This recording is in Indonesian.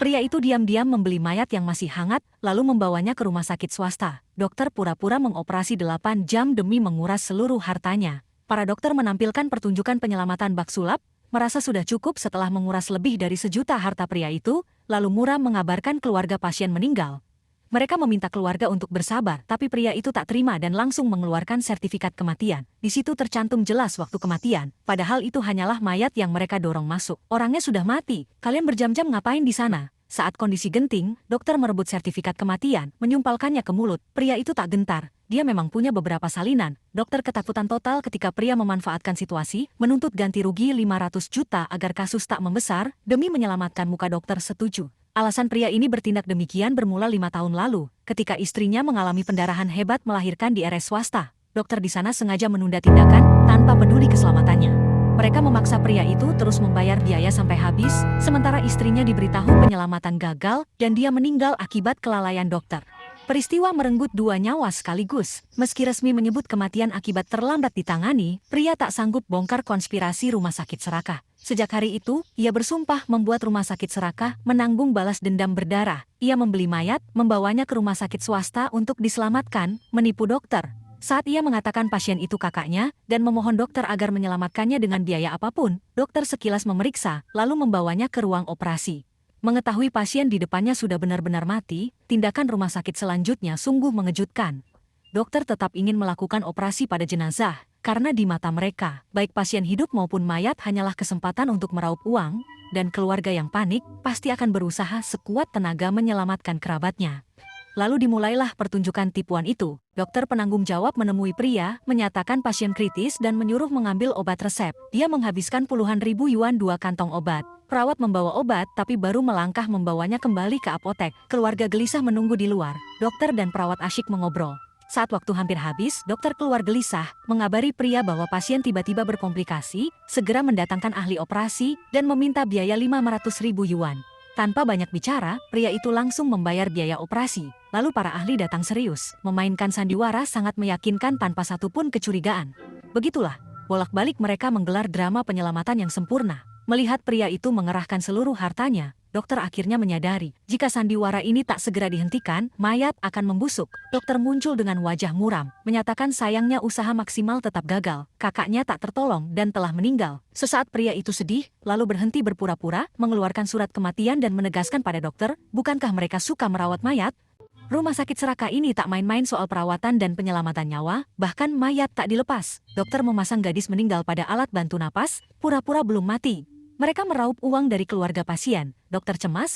Pria itu diam-diam membeli mayat yang masih hangat, lalu membawanya ke rumah sakit swasta. Dokter pura-pura mengoperasi 8 jam demi menguras seluruh hartanya. Para dokter menampilkan pertunjukan penyelamatan bak sulap, merasa sudah cukup setelah menguras lebih dari 1 juta harta pria itu, lalu muram mengabarkan keluarga pasien meninggal. Mereka meminta keluarga untuk bersabar, tapi pria itu tak terima dan langsung mengeluarkan sertifikat kematian. Di situ tercantum jelas waktu kematian, padahal itu hanyalah mayat yang mereka dorong masuk. Orangnya sudah mati, kalian berjam-jam ngapain di sana? Saat kondisi genting, dokter merebut sertifikat kematian, menyumpalkannya ke mulut. Pria itu tak gentar, dia memang punya beberapa salinan. Dokter ketakutan total ketika pria memanfaatkan situasi, menuntut ganti rugi 500 juta agar kasus tak membesar, demi menyelamatkan muka dokter setuju. Alasan pria ini bertindak demikian bermula 5 tahun lalu, ketika istrinya mengalami pendarahan hebat melahirkan di RS swasta. Dokter di sana sengaja menunda tindakan, tanpa peduli keselamatannya. Mereka memaksa pria itu terus membayar biaya sampai habis, sementara istrinya diberitahu penyelamatan gagal, dan dia meninggal akibat kelalaian dokter. Peristiwa merenggut 2 nyawa sekaligus. Meski resmi menyebut kematian akibat terlambat ditangani, pria tak sanggup bongkar konspirasi rumah sakit serakah. Sejak hari itu, ia bersumpah membuat rumah sakit serakah menanggung balas dendam berdarah. Ia membeli mayat, membawanya ke rumah sakit swasta untuk diselamatkan, menipu dokter. Saat ia mengatakan pasien itu kakaknya, dan memohon dokter agar menyelamatkannya dengan biaya apapun, dokter sekilas memeriksa, lalu membawanya ke ruang operasi. Mengetahui pasien di depannya sudah benar-benar mati, tindakan rumah sakit selanjutnya sungguh mengejutkan. Dokter tetap ingin melakukan operasi pada jenazah, karena di mata mereka, baik pasien hidup maupun mayat hanyalah kesempatan untuk meraup uang, dan keluarga yang panik pasti akan berusaha sekuat tenaga menyelamatkan kerabatnya. Lalu dimulailah pertunjukan tipuan itu. Dokter penanggung jawab menemui pria, menyatakan pasien kritis dan menyuruh mengambil obat resep. Dia menghabiskan puluhan ribu yuan 2 kantong obat. Perawat membawa obat tapi baru melangkah membawanya kembali ke apotek. Keluarga gelisah menunggu di luar. Dokter dan perawat asyik mengobrol. Saat waktu hampir habis, dokter keluar gelisah, mengabari pria bahwa pasien tiba-tiba berkomplikasi, segera mendatangkan ahli operasi, dan meminta biaya 500 ribu yuan. Tanpa banyak bicara, pria itu langsung membayar biaya operasi. Lalu para ahli datang serius, memainkan sandiwara sangat meyakinkan tanpa satupun kecurigaan. Begitulah, bolak-balik mereka menggelar drama penyelamatan yang sempurna. Melihat pria itu mengerahkan seluruh hartanya, dokter akhirnya menyadari, jika sandiwara ini tak segera dihentikan, mayat akan membusuk. Dokter muncul dengan wajah muram, menyatakan sayangnya usaha maksimal tetap gagal. Kakaknya tak tertolong dan telah meninggal. Sesaat pria itu sedih, lalu berhenti berpura-pura, mengeluarkan surat kematian dan menegaskan pada dokter, bukankah mereka suka merawat mayat? Rumah sakit serakah ini tak main-main soal perawatan dan penyelamatan nyawa, bahkan mayat tak dilepas. Dokter memasang gadis meninggal pada alat bantu napas, pura-pura belum mati. Mereka meraup uang dari keluarga pasien. Dokter cemas